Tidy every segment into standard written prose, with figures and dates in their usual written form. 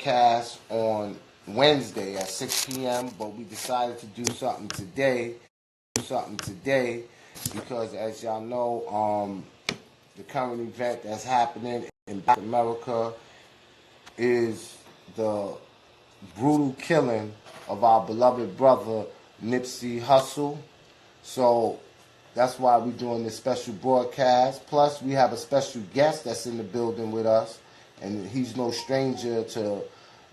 broadcast on Wednesday at 6 p.m., but we decided to do something today. Because, as y'all know, the current event that's happening in Black America is the brutal killing of our beloved brother Nipsey Hussle. So that's why we're doing this special broadcast. Plus, we have a special guest that's in the building with us, and he's no stranger to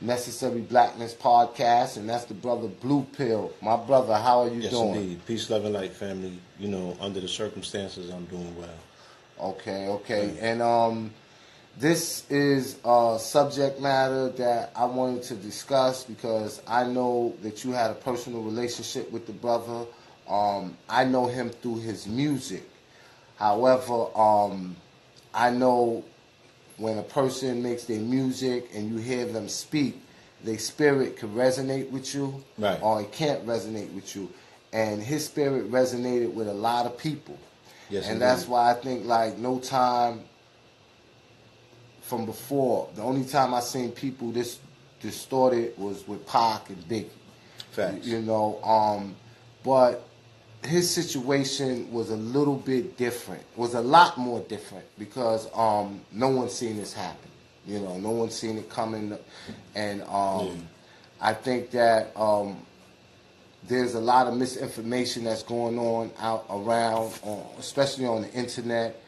Necessary Blackness podcast, and that's the brother Blue Pill. My brother, how are you doing? Yes, indeed. Peace, love, and light, family. You know, under the circumstances, I'm doing well. Okay. And this is a subject matter that I wanted to discuss because I know that you had a personal relationship with the brother. I know him through his music. However, I know when a person makes their music and you hear them speak, their spirit can resonate with you, right, or it can't resonate with you. And his spirit resonated with a lot of people. Yes, and indeed. That's why I think like no time from before. The only time I seen people this distorted was with Pac and Biggie. Facts. You know, but his situation was a little bit different. Was a lot more different because no one's seen this happen. You know, no one's seen it coming, and I think that there's a lot of misinformation that's going on out around, especially on the internet.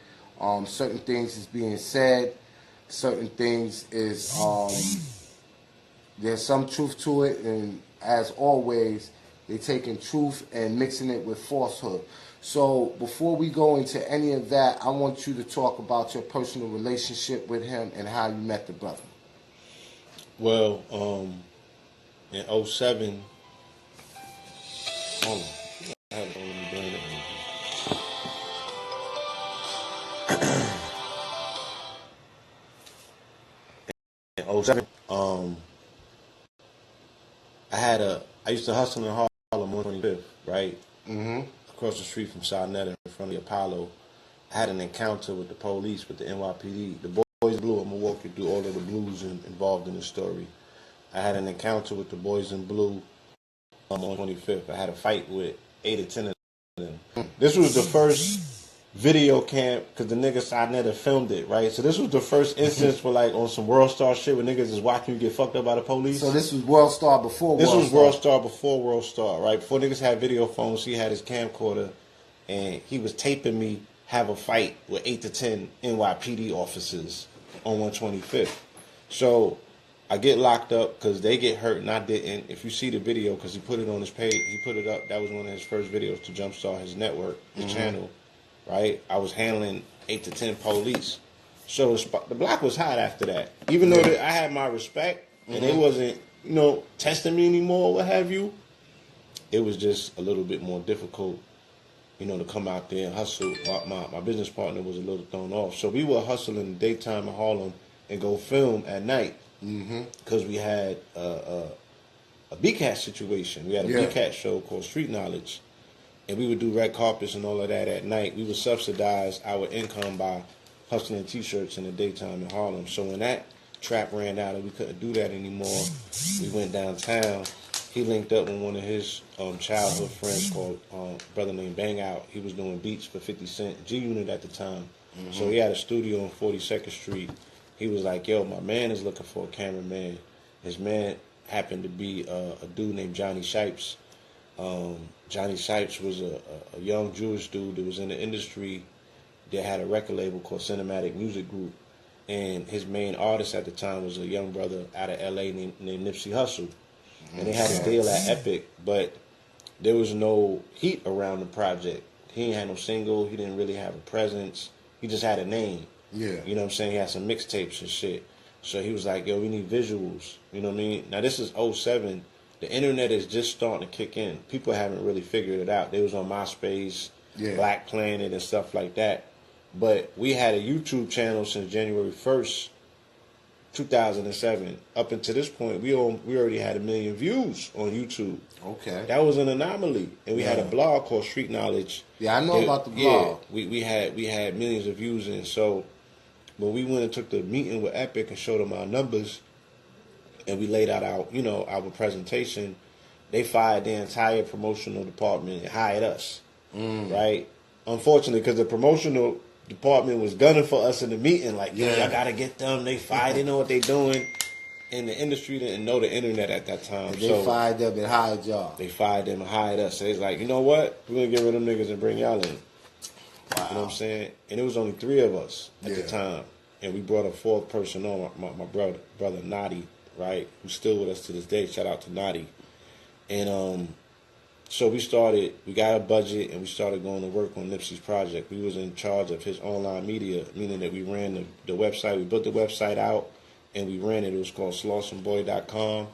Certain things is being said. Certain things is there's some truth to it, and as always, they're taking truth and mixing it with falsehood. So before we go into any of that, I want you to talk about your personal relationship with him and how you met the brother. Well, in 07, hold on. I have it on me doing it. In 07, I used to hustle in Harlem on 25th, right? Mm-hmm. Across the street from Sarnetta in front of the Apollo. I had an encounter with the police, with the NYPD. The Boys in Blue, I'm going to walk you through all of the blues involved in the story. I had an encounter with the Boys in Blue on 25th. I had a fight with 8 or 10 of them. This was the first video camp, because the nigga Sarnetta filmed it, right? So this was the first instance for like on some World Star shit where niggas is watching you get fucked up by the police. So this was World Star before World Star? This was World Star before World Star, right? Before niggas had video phones, he had his camcorder, and he was taping me have a fight with 8 to 10 NYPD officers on 125th. So I get locked up because they get hurt and I didn't. If you see the video, because he put it on his page, he put it up. That was one of his first videos to jumpstart his network, his channel, right? I was handling 8 to 10 police. So the block was hot after that. Even though I had my respect and they wasn't, you know, testing me anymore, what have you, it was just a little bit more difficult, you know, to come out there and hustle. My business partner was a little thrown off. So we would hustle in the daytime in Harlem and go film at night. Because we had a BCAT situation. We had a BCAT show called Street Knowledge. And we would do red carpets and all of that at night. We would subsidize our income by hustling T-shirts in the daytime in Harlem. So when that trap ran out and we couldn't do that anymore, we went downtown. He linked up with one of his childhood friends called a brother named Bang Out. He was doing beats for 50 Cent, G-Unit at the time. So he had a studio on 42nd Street. He was like, yo, my man is looking for a cameraman. His man happened to be a dude named Johnny Shipes. Johnny Shipes was a young Jewish dude that was in the industry that had a record label called Cinematic Music Group. And his main artist at the time was a young brother out of L.A. named Nipsey Hussle. And they had a deal at Epic, but there was no heat around the project. He ain't had no single. He didn't really have a presence. He just had a name. Yeah. You know what I'm saying? He had some mixtapes and shit. So he was like, yo, we need visuals. You know what I mean? Now, this is 07. The internet is just starting to kick in. People haven't really figured it out. They was on MySpace, Black Planet, and stuff like that. But we had a YouTube channel since January 1st, 2007. Up until this point, we already had 1 million views on YouTube. Okay. That was an anomaly. And we had a blog called Street Knowledge. Yeah, I know about the blog. Yeah, we had millions of views in. So when we went and took the meeting with Epic and showed them our numbers, and we laid out our, our presentation, they fired the entire promotional department and hired us, right? Unfortunately, because the promotional department was gunning for us in the meeting, like, yo, y'all gotta get them. They fired, they know what they doing. And the industry didn't know the internet at that time. And they fired them and hired y'all. They fired them and hired us. So it's like, you know what? We're gonna get rid of them niggas and bring y'all in. Wow. You know what I'm saying? And it was only 3 of us at the time. And we brought a 4th person on, my brother Nadi, right? Who's still with us to this day. Shout out to Nadi. And so we got a budget and we started going to work on Nipsey's project. We was in charge of his online media, meaning that we ran the website. We built the website out and we ran it. It was called slawsomeboy.com.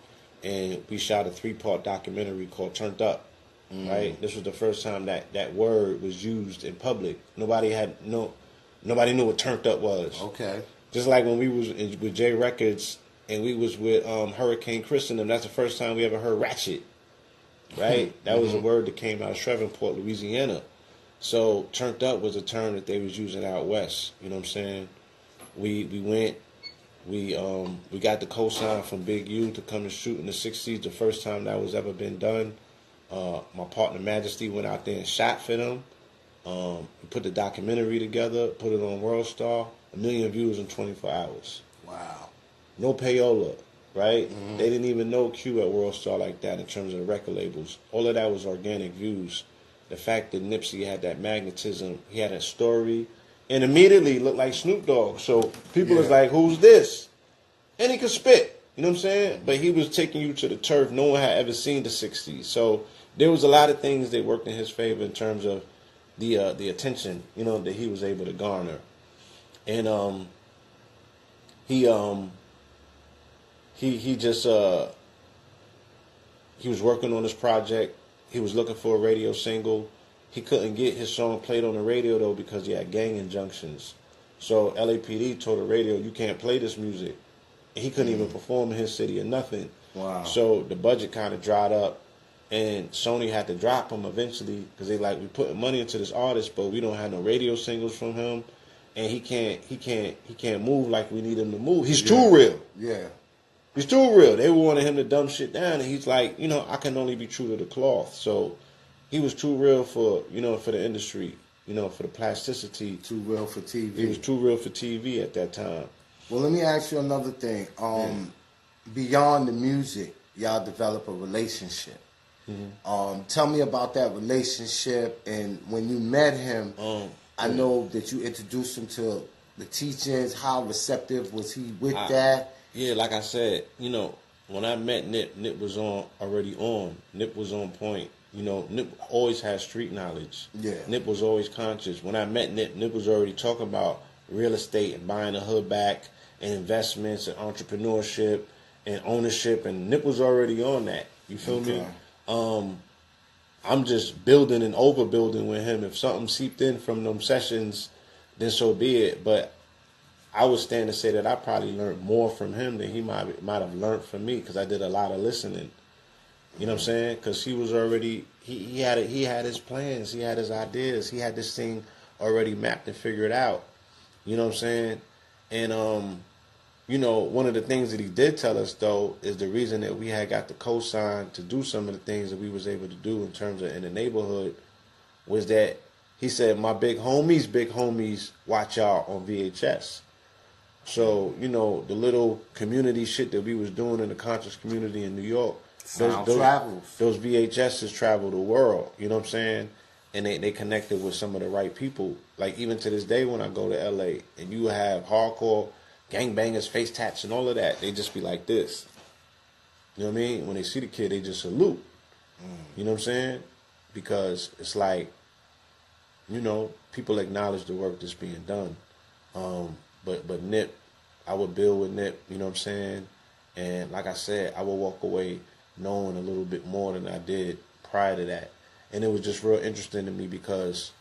And we shot a 3-part documentary called Turned Up. Right? This was the first time that word was used in public. Nobody knew what Turned Up was. Okay. Just like when we was with J Records and we was with Hurricane Chris and them, that's the first time we ever heard ratchet. Right? That was a word that came out of Shreveport, Louisiana. So Turned Up was a term that they was using out west. You know what I'm saying? We went. We got the cosign from Big U to come and shoot in the 60s, the first time that was ever been done. My partner Majesty went out there and shot for them. We put the documentary together, put it on World Star, 1 million views in 24 hours. Wow. No payola, right? They didn't even know Q at World Star like that in terms of the record labels. All of that was organic views. The fact that Nipsey had that magnetism, he had a story, and immediately looked like Snoop Dogg. So people was like, who's this? And he could spit, you know what I'm saying? But he was taking you to the turf. No one had ever seen the 60s. So there was a lot of things that worked in his favor in terms of the attention, that he was able to garner. And he was working on this project. He was looking for a radio single. He couldn't get his song played on the radio, though, because he had gang injunctions. So LAPD told the radio, you can't play this music. And he couldn't even perform in his city or nothing. Wow. So the budget kind of dried up. And Sony had to drop him eventually because they we putting money into this artist, but we don't have no radio singles from him. And he can't move like we need him to move. He's too real. Yeah. He's too real. They wanted him to dumb shit down, and he's like, I can only be true to the cloth. So he was too real for the industry, for the plasticity. Too real for TV. He was too real for TV at that time. Well, let me ask you another thing. Beyond the music, y'all develop a relationship. Tell me about that relationship, and when you met him, I know that you introduced him to the teachings. How receptive was he with that? Yeah, like I said, when I met Nip was already on. Nip was on point. Nip always had street knowledge. Yeah. Nip was always conscious. When I met Nip was already talking about real estate and buying the hood back and investments and entrepreneurship and ownership, and Nip was already on that. You feel me? I'm just building and overbuilding with him. If something seeped in from them sessions, then so be it. But I would stand to say that I probably learned more from him than he might have learned from me, because I did a lot of listening. You know what I'm saying? Because he was already he had his plans, he had his ideas, he had this thing already mapped and figured out. You know what I'm saying? And one of the things that he did tell us, though, is the reason that we had got the cosign to do some of the things that we was able to do in terms of in the neighborhood was that he said, my big homies watch y'all on VHS. So, the little community shit that we was doing in the conscious community in New York, those VHSs travel the world, you know what I'm saying? And they connected with some of the right people. Like, even to this day when I go to LA and you have hardcore gangbangers, face tats, and all of that, they just be like this. You know what I mean? When they see the kid, they just salute. You know what I'm saying? Because it's like, people acknowledge the work that's being done. But Nip, I would build with Nip, you know what I'm saying? And like I said, I would walk away knowing a little bit more than I did prior to that. And it was just real interesting to me because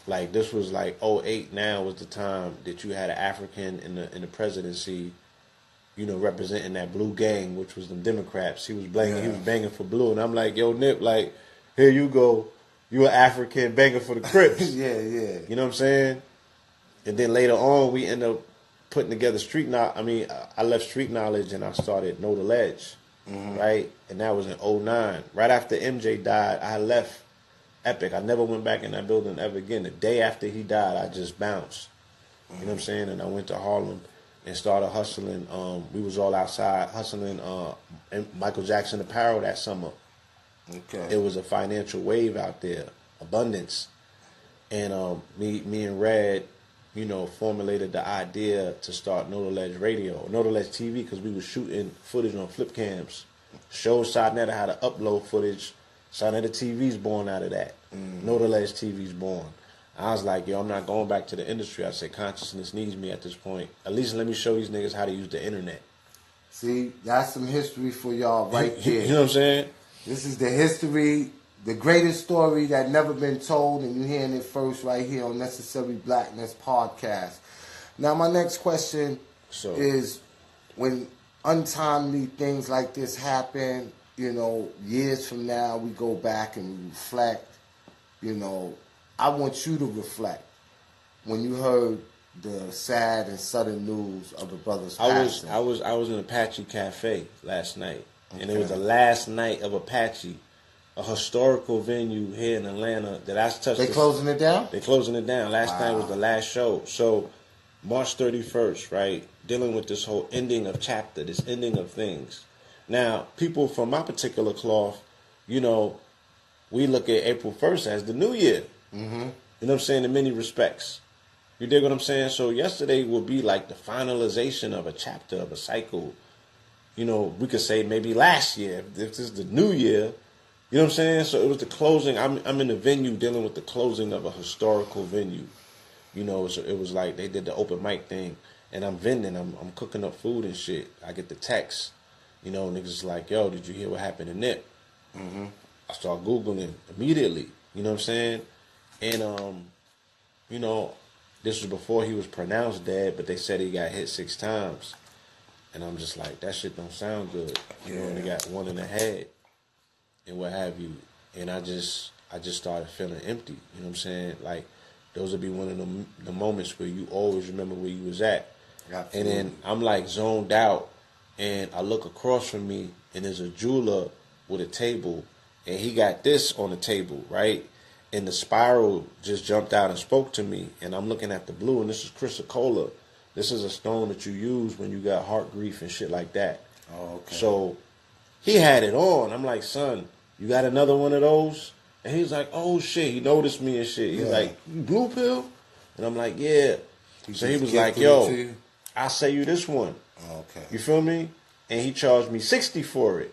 this was like '08 now was the time that you had an African in the presidency, representing that blue gang, which was the Democrats. He was banging for blue. And I'm like, yo, Nip, here you go. You an African banging for the Crips. Yeah. You know what I'm saying? And then later on, we end up putting together street knowledge. I mean, I left street knowledge and I started Know the Ledge, right? And that was in '09. Right after MJ died, I left Epic. I never went back in that building ever again. The day after he died, I just bounced. You know what I'm saying? And I went to Harlem and started hustling. We was all outside hustling Michael Jackson apparel that summer. Okay. It was a financial wave out there, abundance. And me and Red, you know, formulated the idea to start Know the Ledge Radio, Know the Ledge TV, because we was shooting footage on flip cams. Showed Sidnetta how to upload footage. Sidnetta TV's born out of that. Know the Ledge TV's born. I was like, yo, I'm not going back to the industry. I said, consciousness needs me at this point. At least let me show these niggas how to use the internet. See, that's some history for y'all right there. You know what I'm saying? This is the history, the greatest story that never been told, and you're hearing it first right here on Necessary Blackness podcast. Now, my next question is, when untimely things like this happen, you know, years from now, we go back and we reflect, you know, I want you to reflect when you heard the sad and sudden news of the brother's passing. I was in Apache Cafe last night, and it was the last night of Apache, a historical venue here in Atlanta that I touched. They closing it down? They closing it down. Last night was the last show. So March 31st, right? Dealing with this whole ending of chapter, this ending of things. Now, people from my particular cloth, you know, we look at April 1st as the new year. You know what I'm saying? In many respects. You dig what I'm saying? So yesterday will be like the finalization of a chapter of a cycle. You know, we could say maybe last year, if this is the new year. You know what I'm saying? So it was the closing. I'm in the venue dealing with the closing of a historical venue. You know, so it was like they did the open mic thing, and I'm vending. I'm cooking up food and shit. I get the text. You know, niggas like, yo, did you hear what happened to Nip? I start Googling immediately. You know what I'm saying? And, you know, this was before he was pronounced dead, but they said he got hit 6 times. And I'm just like, that shit don't sound good. You know, and he got 1 in the head and what have you. And I just started feeling empty. You know what I'm saying? Like, those would be one of the moments where you always remember where you was at. Absolutely. And then I'm like zoned out, and I look across from me, and there's a jeweler with a table, and he got this on the table, right? And the spiral just jumped out and spoke to me, and I'm looking at the blue, and this is chrysocolla. This is a stone that you use when you got heart grief and shit like that. Oh, okay. So he had it on. I'm like, son, you got another one of those? And he's like, oh shit, he noticed me and shit. He's like, you blue pill? And I'm like, yeah. So he was like, yo, I'll sell you this one. Okay. You feel me? And he charged me $60 for it.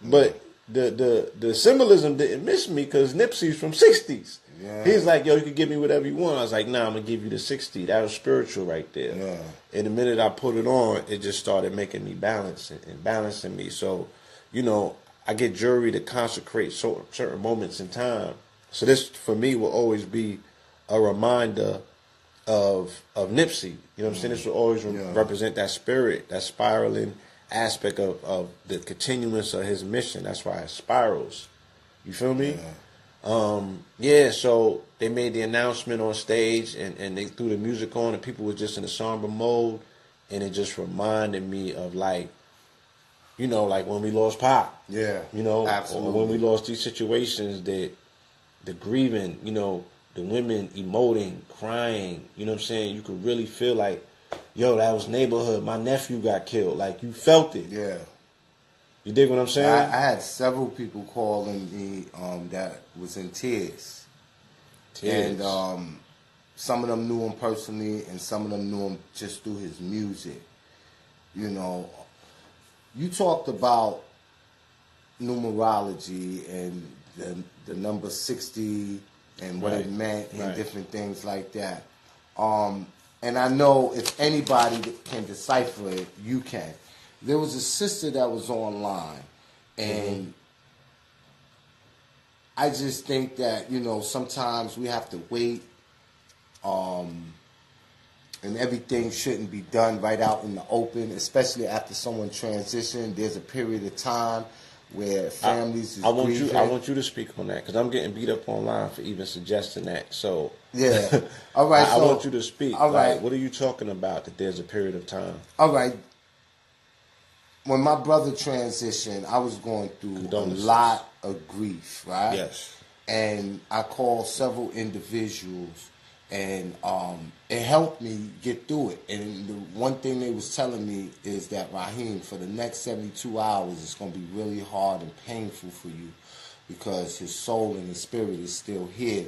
But the symbolism didn't miss me because Nipsey's from '60s. Yeah. He's like, yo, you can give me whatever you want. I was like, nah, I'm gonna give you the 60. That was spiritual right there. Yeah. And the minute I put it on, it just started making me balance and balancing me. So, you know, I get jewelry to consecrate certain moments in time. So this, for me, will always be a reminder of Nipsey. You know what I'm saying? This will always represent that spirit, that spiraling aspect of the continuance of his mission. That's why it spirals. You feel me? So they made the announcement on stage, and they threw the music on, and people were just in a somber mode, and it just reminded me of, like, you know, like when we lost Pop. Yeah. You know, absolutely. Or when we lost these situations, that the grieving, you know, the women emoting, crying, you know what I'm saying? You could really feel like, yo, that was neighborhood. My nephew got killed. Like, you felt it. Yeah. You dig what I'm saying? I had several people calling me that was in tears. And some of them knew him personally, and some of them knew him just through his music. You know, you talked about numerology and the number 60 and what it meant and different things like that. And I know if anybody can decipher it, you can. There was a sister that was online, and I just think that, you know, sometimes we have to wait, and everything shouldn't be done right out in the open, especially after someone transitioned. There's a period of time where families is I want grieving. I want you to speak on that because I'm getting beat up online for even suggesting that. So Yeah. All right. I want you to speak. All right. Like, what are you talking about? That there's a period of time. All right. When my brother transitioned, I was going through a lot of grief, right? Yes. And I called several individuals, and it helped me get through it. And the one thing they was telling me is that, Raheem, for the next 72 hours, it's going to be really hard and painful for you because his soul and his spirit is still here.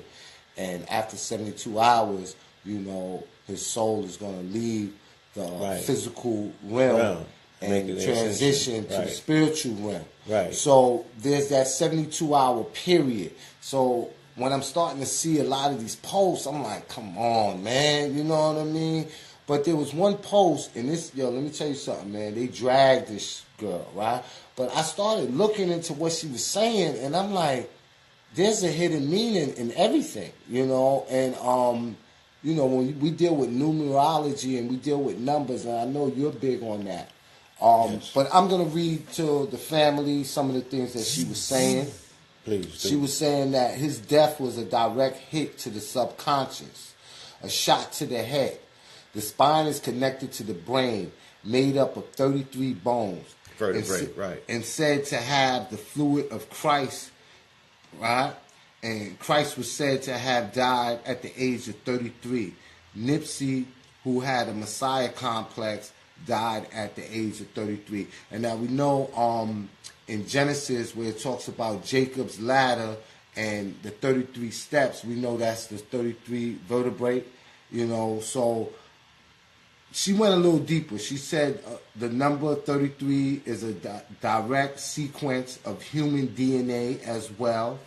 And after 72 hours, you know, his soul is going to leave the physical realm and transition to the spiritual realm. Right. So there's that 72-hour period. So when I'm starting to see a lot of these posts, I'm like, come on, man, you know what I mean? But there was one post, and this, let me tell you something, man. They dragged this girl, right? But I started looking into what she was saying, and I'm like, there's a hidden meaning in everything, you know? And, you know, when we deal with numerology and we deal with numbers, and I know you're big on that. Yes. But I'm going to read to the family some of the things that she was saying. Please. She was saying that his death was a direct hit to the subconscious, a shot to the head. The spine is connected to the brain, made up of 33 bones. Vertebrae, right. And said to have the fluid of Christ, right? And Christ was said to have died at the age of 33. Nipsey, who had a Messiah complex, died at the age of 33. And now we know in Genesis where it talks about Jacob's ladder and the 33 steps, we know that's the 33 vertebrae, you know. So she went a little deeper. She said the number 33 is a direct sequence of human DNA as well.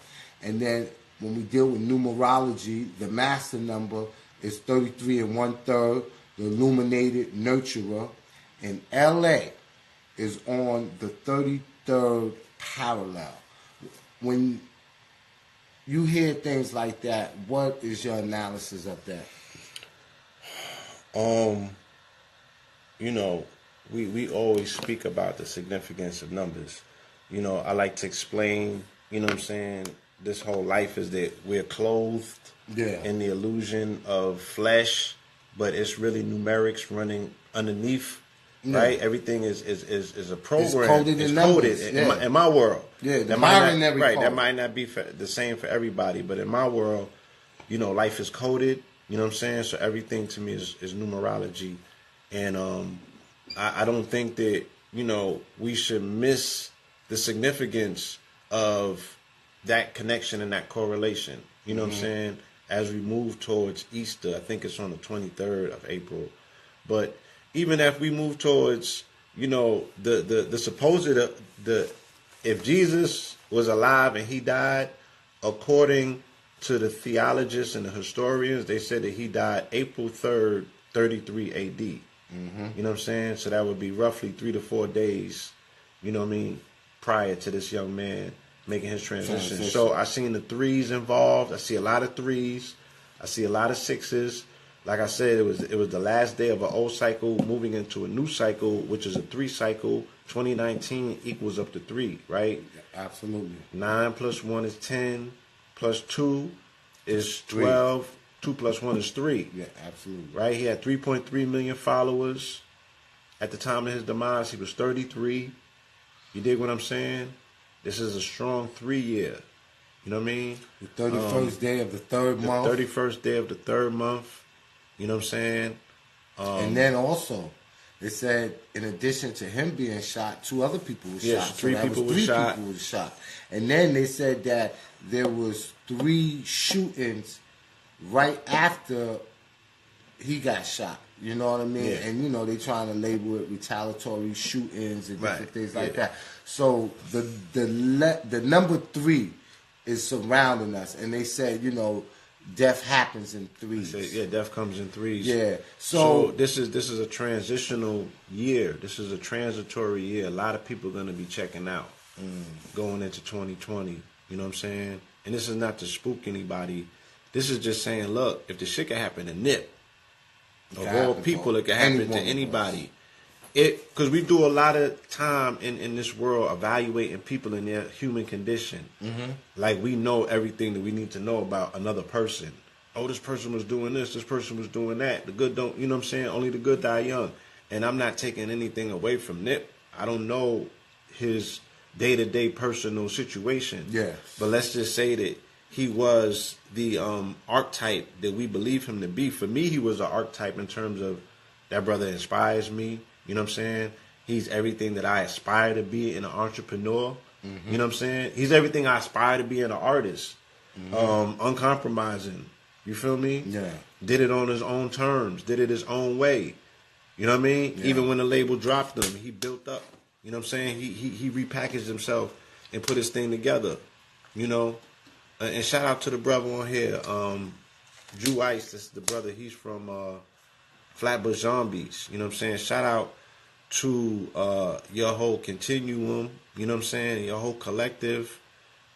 And then when we deal with numerology, the master number is 33 and 1/3, the illuminated nurturer. And LA is on the 33rd parallel. When you hear things like that, what is your analysis of that? You know, we always speak about the significance of numbers. You know, I like to explain, you know what I'm saying, this whole life is that we're clothed in the illusion of flesh, but it's really numerics running underneath. Right, everything is a program. It's coded in numbers. In my world. Yeah, the binary code. That might not be the same for everybody, but in my world, you know, life is coded. You know what I'm saying? So everything to me is numerology, and I don't think that, you know, we should miss the significance of that connection and that correlation. You know what I'm saying? As we move towards Easter, I think it's on the 23rd of April, but even if we move towards, you know, the supposed if Jesus was alive and he died, according to the theologists and the historians, they said that he died April 3rd, 33 A.D. You know what I'm saying? So that would be roughly 3 to 4 days, you know what I mean, prior to this young man making his transition. So I seen the threes involved. I see a lot of threes. I see a lot of sixes. Like I said, it was the last day of an old cycle moving into a new cycle, which is a 3 cycle. 2019 equals up to 3, right? Absolutely. 9 plus 1 is 10, plus 2 is 12. 2 plus 1 is 3. Yeah, absolutely. Right? He had 3.3 million followers. At the time of his demise, he was 33. You dig what I'm saying? This is a strong 3-year. You know what I mean? The 31st day of the third month. The 31st day of the third month. You know what I'm saying? And then also, it said, in addition to him being shot, 2 other people were shot. Three people were shot. And then they said that there was 3 shootings right after he got shot. You know what I mean? Yeah. And, you know, they trying to label it retaliatory shootings and different things like that. So the number 3 is surrounding us. And they said, you know, death happens in 3s. Yeah, death comes in 3s. Yeah. So this is a transitional year. This is a transitory year. A lot of people are going to be checking out going into 2020. You know what I'm saying? And this is not to spook anybody. This is just saying, look, if the shit can happen to Nip, of all people, it can happen to anybody. because we do a lot of time in this world evaluating people in their human condition. Mm-hmm. Like we know everything that we need to know about another person. Oh, this person was doing this person was doing that. The good don't, you know what I'm saying? Only the good die young. And I'm not taking anything away from Nip. I don't know his day-to-day personal situation. Yes. But let's just say that he was the archetype that we believe him to be. For me, he was an archetype in terms of that brother inspires me. You know what I'm saying? He's everything that I aspire to be in an entrepreneur. Mm-hmm. You know what I'm saying? He's everything I aspire to be in an artist. Mm-hmm. Uncompromising. You feel me? Yeah. Did it on his own terms. Did it his own way. You know what I mean? Yeah. Even when the label dropped him, he built up. You know what I'm saying? He repackaged himself and put his thing together. You know? And shout out to the brother on here, Drew Ice. That's the brother. He's from Flatbush Zombies. You know what I'm saying? Shout out to your whole continuum. You know what I'm saying? Your whole collective.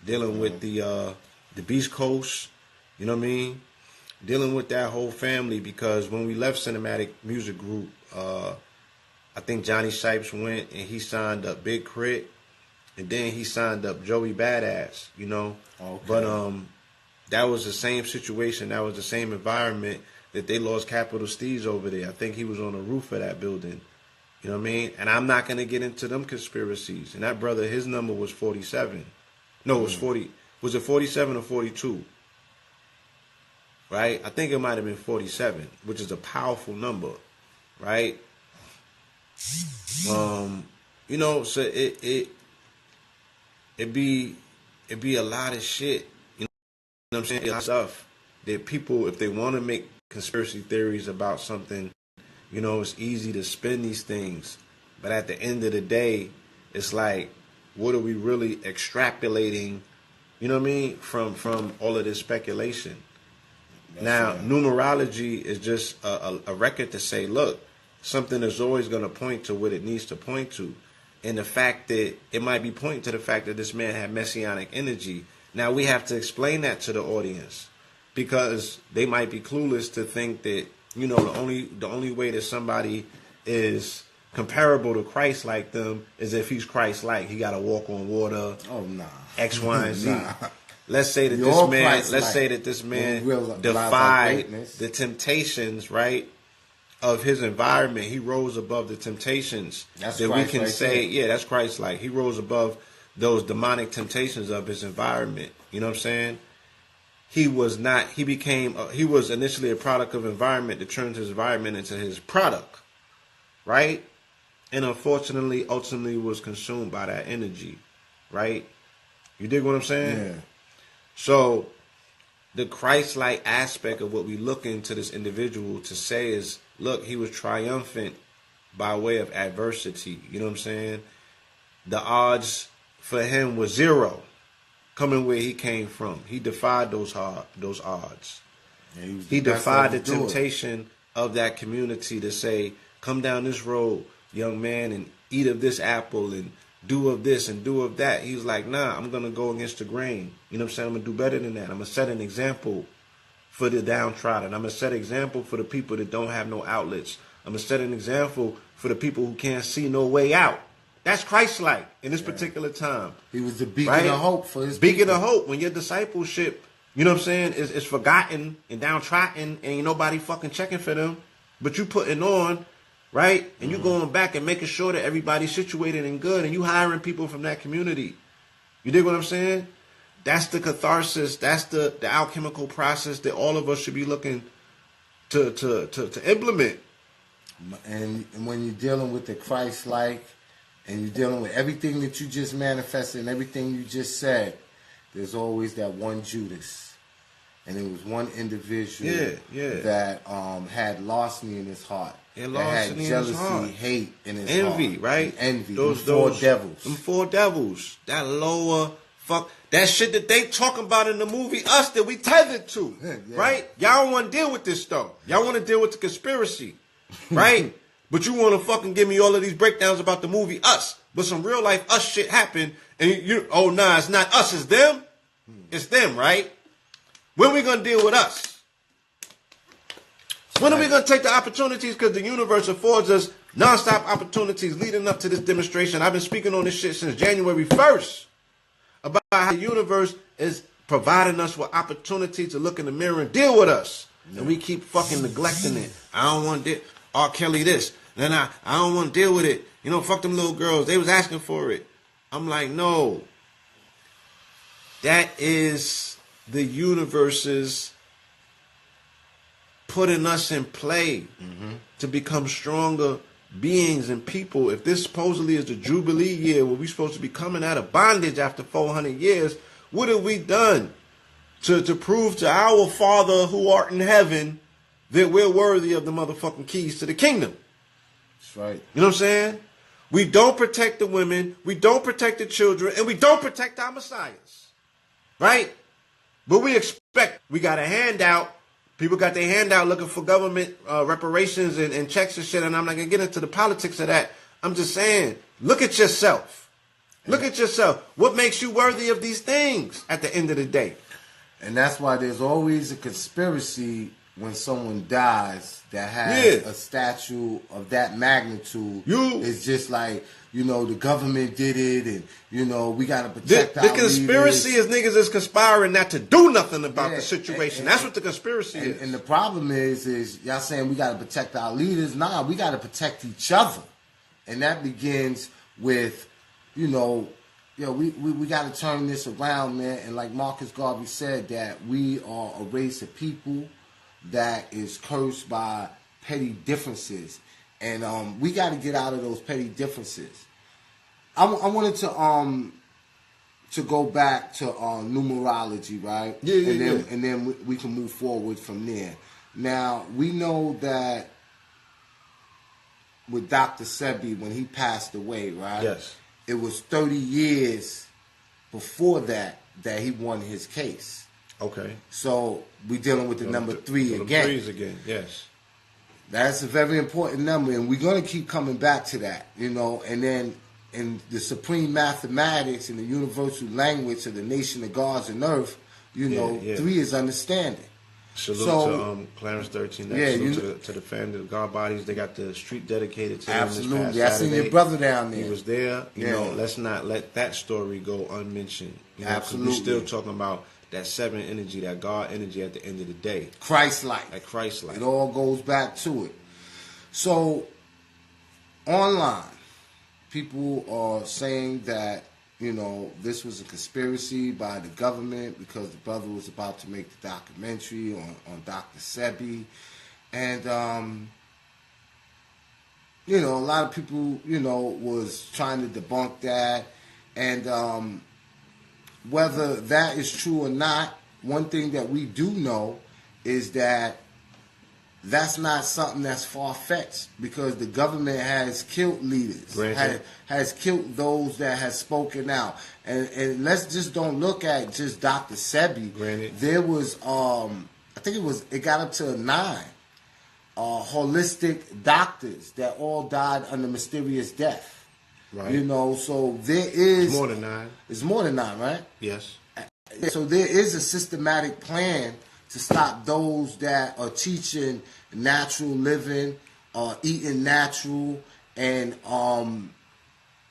Dealing with the Beast Coast. You know what I mean? Dealing with that whole family, because when we left Cinematic Music Group, I think Johnny Shipes went and he signed up Big Crit, and then he signed up Joey Badass, you know. Okay. But that was the same situation. That was the same environment that they lost Capital Steez over there. I think he was on the roof of that building. You know what I mean? And I'm not going to get into them conspiracies. And that brother, his number was 47. No, it was 40. Was it 47 or 42? Right? I think it might have been 47, which is a powerful number, right? You know, so it be a lot of shit, you know what I'm saying? A lot of stuff that people, if they want to make conspiracy theories about something, you know, it's easy to spin these things, but at the end of the day, it's like, what are we really extrapolating, you know what I mean, from all of this speculation? That's now, right. Numerology is just a record to say, look, something is always going to point to what it needs to point to. And the fact that it might be pointing to the fact that this man had messianic energy. Now, we have to explain that to the audience, because they might be clueless to think that, you know, the only way that somebody is comparable to Christ like them is if he's Christ like. He got to walk on water. Oh, nah. X, Y, and Z. Nah. Let's say that this man defied the temptations, right, of his environment. He rose above the temptations that we can say, yeah, that's Christ-like. He rose above those demonic temptations of his environment. You know what I'm saying? He was initially a product of environment that turned his environment into his product, right? And unfortunately, ultimately was consumed by that energy, right? You dig what I'm saying? Yeah. So the Christ-like aspect of what we look into this individual to say is, look, he was triumphant by way of adversity. You know what I'm saying? The odds for him was zero, coming where he came from. He defied those odds. Yeah, he defied the temptation of that community to say, come down this road, young man, and eat of this apple and do of this and do of that. He was like, nah, I'm going to go against the grain. You know what I'm saying? I'm going to do better than that. I'm going to set an example for the downtrodden. I'm going to set an example for the people that don't have no outlets. I'm going to set an example for the people who can't see no way out. That's Christ-like in this particular time. He was the beacon of hope for his beacon people. Of hope. When your discipleship, you know what I'm saying, is forgotten and downtrodden, and ain't nobody fucking checking for them, but you putting on, right? And you going back and making sure that everybody's situated and good, and you hiring people from that community. You dig what I'm saying? That's the catharsis. That's the alchemical process that all of us should be looking to implement. And when you're dealing with the Christ-like, and you're dealing with everything that you just manifested and everything you just said, there's always that one Judas. And it was one individual that had larceny in his heart. That had jealousy, hate in his heart. Envy, right? Envy. Those four devils. Them four devils. That lower fuck. That shit that they talking about in the movie Us that we tethered to. Right? Y'all don't want to deal with this stuff. Y'all want to deal with the conspiracy. Right? But you want to fucking give me all of these breakdowns about the movie Us. But some real life Us shit happened. And it's not us, it's them. It's them, right? When are we going to deal with us? When are we going to take the opportunities? Because the universe affords us Non-stop opportunities leading up to this demonstration. I've been speaking on this shit since January 1st about how the universe is providing us with opportunity to look in the mirror and deal with us. And we keep fucking neglecting it. I don't want to R. Kelly this. Then I don't want to deal with it. You know, fuck them little girls. They was asking for it. I'm like, no. That is the universe's putting us in play to become stronger beings and people. If this supposedly is the Jubilee year where we're supposed to be coming out of bondage after 400 years, what have we done to prove to our Father who art in heaven that we're worthy of the motherfucking keys to the kingdom? That's right. You know what I'm saying? We don't protect the women, we don't protect the children, and we don't protect our messiahs. Right? But we got a handout. People got their hand out looking for government reparations and checks and shit, and I'm not going to get into the politics of that. I'm just saying, look at yourself. Look at yourself. What makes you worthy of these things at the end of the day? And that's why there's always a conspiracy when someone dies that has a statue of that magnitude. It's just like, you know, the government did it, and, you know, we got to protect our The conspiracy leaders. is niggas is conspiring not to do nothing about the situation. That's what the conspiracy is. And the problem is y'all saying we got to protect our leaders. Nah, we got to protect each other. And that begins with, you know, we got to turn this around, man. And like Marcus Garvey said, that we are a race of people that is cursed by petty differences. And we got to get out of those petty differences. I wanted to go back to numerology, right? And then we can move forward from there. Now, we know that with Dr. Sebi, when he passed away, right? Yes. It was 30 years before that he won his case. Okay. So we dealing with the number 3 again. Threes again, yes. That's a very important number, and we're going to keep coming back to that, you know. And then in the supreme mathematics and the universal language of the nation of gods and earth, you know, 3 is understanding. Salute to Clarence 13. Salute to the family of God bodies. They got the street dedicated to them this past Saturday. I seen your brother down there. He was there. You know, let's not let that story go unmentioned. You know, absolutely. We're still talking about that 7 energy, that God energy at the end of the day. Christ-like. Like Christ-like. It all goes back to it. So, online, people are saying that, you know, this was a conspiracy by the government because the brother was about to make the documentary on Dr. Sebi. And, you know, a lot of people, you know, was trying to debunk that. And whether that is true or not, one thing that we do know is that that's not something that's far-fetched, because the government has killed leaders, has killed those that has spoken out. And let's just don't look at just Dr. Sebi. Granted. There was, I think it got up to 9 holistic doctors that all died under mysterious death. Right. You know, so there is... It's more than 9. It's more than 9, right? Yes. So there is a systematic plan to stop those that are teaching natural living, eating natural, and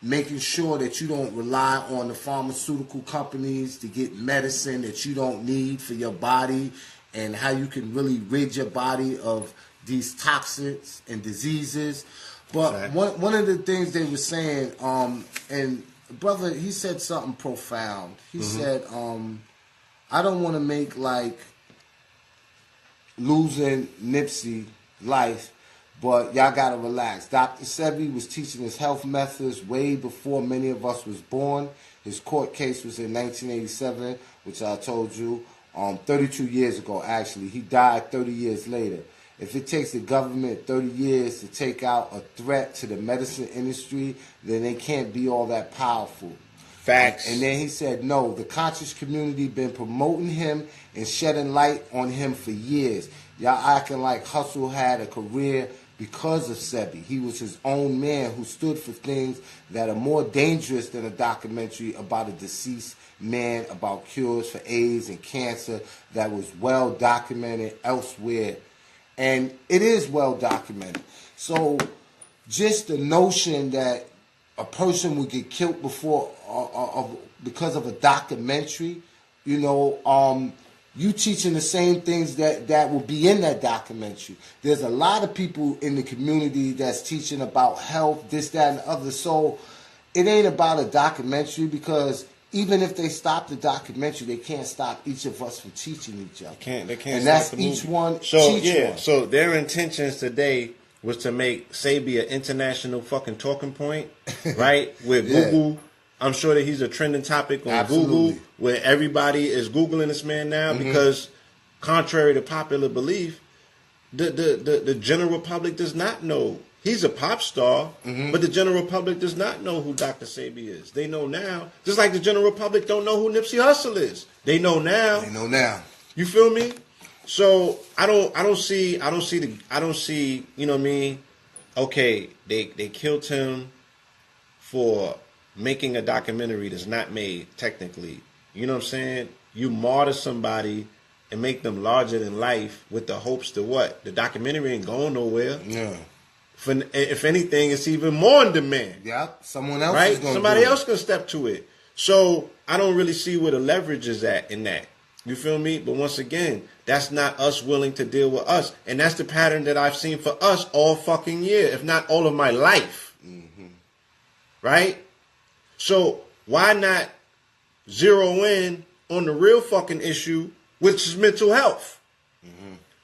making sure that you don't rely on the pharmaceutical companies to get medicine that you don't need for your body, and how you can really rid your body of these toxins and diseases. But one of the things they were saying, and brother, he said something profound. He said, I don't want to make like losing Nipsey life, but y'all gotta relax. Dr. Sebi was teaching his health methods way before many of us was born. His court case was in 1987, which I told you, 32 years ago actually. He died 30 years later. If it takes the government 30 years to take out a threat to the medicine industry, then they can't be all that powerful. Facts. And then he said, no, the conscious community been promoting him and shedding light on him for years. Y'all acting like Hustle had a career because of Sebi. He was his own man who stood for things that are more dangerous than a documentary about a deceased man, about cures for AIDS and cancer that was well documented elsewhere. And it is well documented. So just the notion that a person would get killed because of a documentary, you teaching the same things that will be in that documentary. There's a lot of people in the community that's teaching about health, this, that, and the other. So it ain't about a documentary, because even if they stop the documentary, they can't stop each of us from teaching each other. They can't. And stop that's the each movie. one. So teach one. So their intentions today was to make Sabi an international fucking talking point, right? With Google. I'm sure that he's a trending topic on Google, where everybody is Googling this man now, because contrary to popular belief, the general public does not know. He's a pop star, but the general public does not know who Dr. Sabi is. They know now, just like the general public don't know who Nipsey Hussle is. They know now. You feel me? So I don't see, you know what I mean? Okay, they killed him for making a documentary that's not made technically. You know what I'm saying? You martyr somebody and make them larger than life with the hopes to what? The documentary ain't going nowhere. Yeah. If anything, it's even more in demand. Yeah, someone else right? is going to Somebody else can step to it. So I don't really see where the leverage is at in that. You feel me? But once again, that's not us willing to deal with us. And that's the pattern that I've seen for us all fucking year, if not all of my life. Right? So why not zero in on the real fucking issue, which is mental health?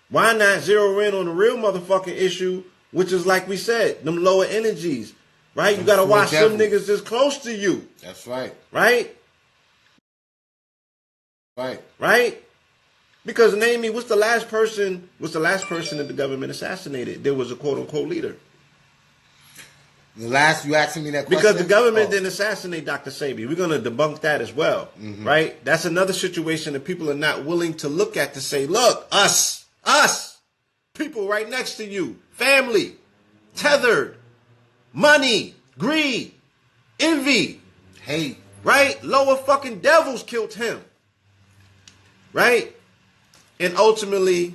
Why not zero in on the real motherfucking issue, which is, like we said, them lower energies, right? You got to watch some niggas that's close to you. That's right. Right? Right? Because name me, what's the last person that the government assassinated? There was a quote unquote leader. You asking me that question? Because the government didn't assassinate Dr. Sabi. We're going to debunk that as well. Right? That's another situation that people are not willing to look at, to say, look, us, people right next to you, family, tethered, money, greed, envy, hate, right? Lower fucking devils killed him, right? And ultimately,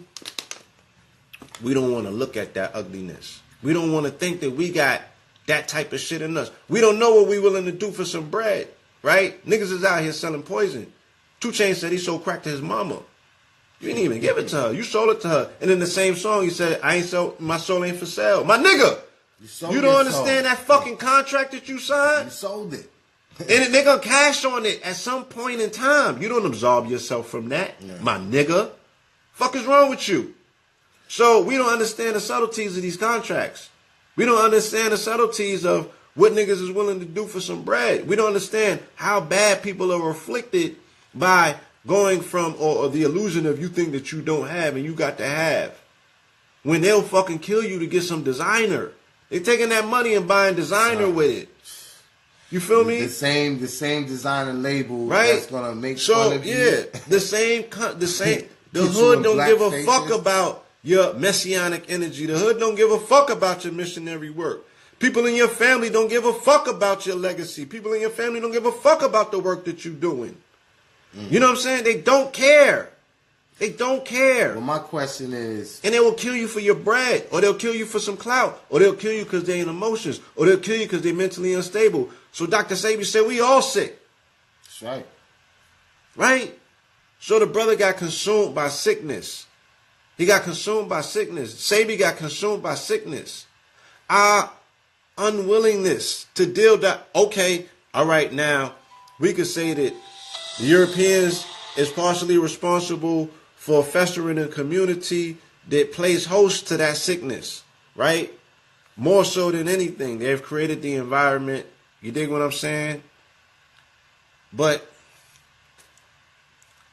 we don't want to look at that ugliness. We don't want to think that we got that type of shit in us. We don't know what we willing to do for some bread, right? Niggas is out here selling poison. 2 Chainz said he sold crack to his mama. You didn't even give it to her. You sold it to her. And in the same song, he said, my soul ain't for sale. My nigga, you don't understand that fucking contract that you signed? You sold it. And they gonna cash on it at some point in time. You don't absolve yourself from that, my nigga. Fuck is wrong with you? So we don't understand the subtleties of these contracts. We don't understand the subtleties of what niggas is willing to do for some bread. We don't understand how bad people are afflicted by going from, or the illusion of you think that you don't have and you got to have. When they'll fucking kill you to get some designer. They taking that money and buying designer with it. You feel me? The same designer label that's gonna make fun of you. Yeah, the same. The hood don't give a fuck about your messianic energy. The hood don't give a fuck about your missionary work. People in your family don't give a fuck about your legacy. People in your family don't give a fuck about the work that you're doing. You know what I'm saying? They don't care. They don't care. Well, my question is... And they will kill you for your bread, or they'll kill you for some clout, or they'll kill you because they're in emotions, or they'll kill you because they're mentally unstable. So Dr. Sabi said we all sick. That's right. Right? So the brother got consumed by sickness. He got consumed by sickness. Sabi got consumed by sickness. Our unwillingness to deal that, okay, all right, now we could say that the Europeans is partially responsible for festering a community that plays host to that sickness, right? More so than anything. They've created the environment. You dig what I'm saying? But,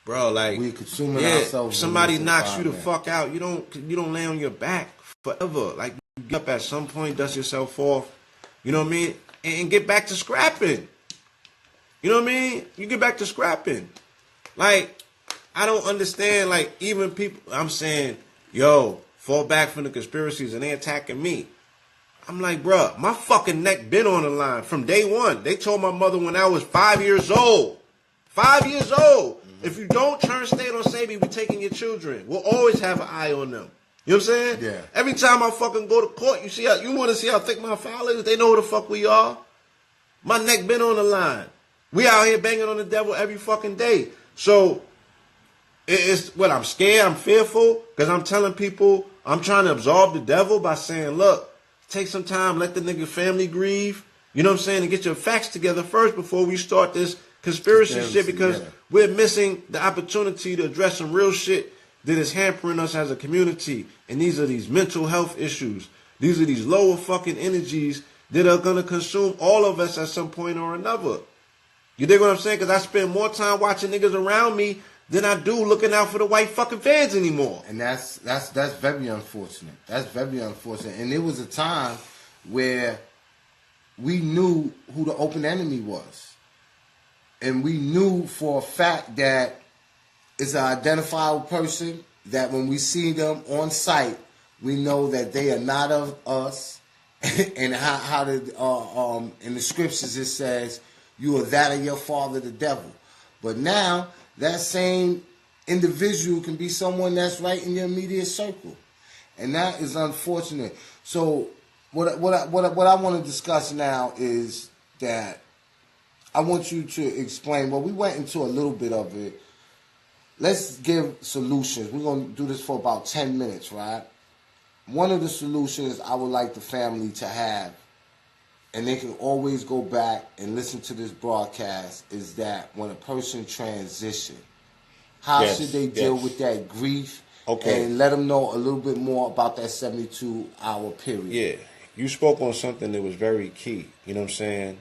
bro, like, we consuming ourselves. Somebody knocks you the fuck out. You don't lay on your back forever. Like, you get up at some point, dust yourself off, you know what I mean? And get back to scrapping. You know what I mean? You get back to scrapping. Like, I don't understand, like, even people, I'm saying, yo, fall back from the conspiracies and they attacking me. I'm like, bruh, my fucking neck been on the line from day one. They told my mother when I was 5 years old. 5 years old. If you don't turn state on Sabi, we're taking your children. We'll always have an eye on them. You know what I'm saying? Yeah. Every time I fucking go to court, you want to see how thick my file is? They know who the fuck we are. My neck been on the line. We out here banging on the devil every fucking day. So it's what I'm scared, I'm fearful, because I'm telling people I'm trying to absolve the devil by saying, look, take some time, let the nigga family grieve. You know what I'm saying? And get your facts together first before we start this conspiracy shit, because we're missing the opportunity to address some real shit that is hampering us as a community. And these are these mental health issues. These are these lower fucking energies that are going to consume all of us at some point or another. You dig what I'm saying? Because I spend more time watching niggas around me than I do looking out for the white fucking fans anymore. And that's very unfortunate. That's very unfortunate. And there was a time where we knew who the open enemy was. And we knew for a fact that it's an identifiable person, that when we see them on sight, we know that they are not of us. And how did in the scriptures it says, you are that of your father the devil. But now that same individual can be someone that's right in your immediate circle. And that is unfortunate. So what I want to discuss now is that I want you to explain, well, we went into a little bit of it. Let's give solutions. We're going to do this for about 10 minutes, right? One of the solutions I would like the family to have, and they can always go back and listen to this broadcast, is that when a person transitions, how should they deal with that grief? Okay. And let them know a little bit more about that 72-hour period. Yeah. You spoke on something that was very key. You know what I'm saying?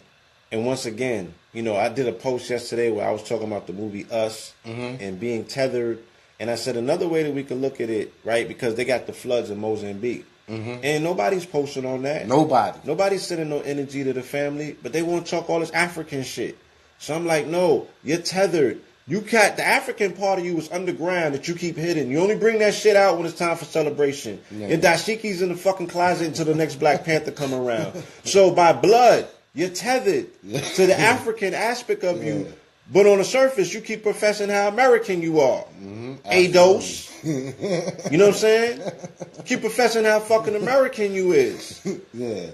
And once again, you know, I did a post yesterday where I was talking about the movie Us and being tethered. And I said another way that we could look at it, right, because they got the floods in Mozambique. And nobody's posting on that. Nobody's sending no energy to the family, but they want to talk all this African shit. So I'm like, no, you're tethered. You got the African part of you is underground that you keep hidden. You only bring that shit out when it's time for celebration. Your dashikis in the fucking closet until the next Black Panther come around. So by blood, you're tethered to the African aspect of you. But on the surface, you keep professing how American you are. A-dose. You know what I'm saying? Keep professing how fucking American you is.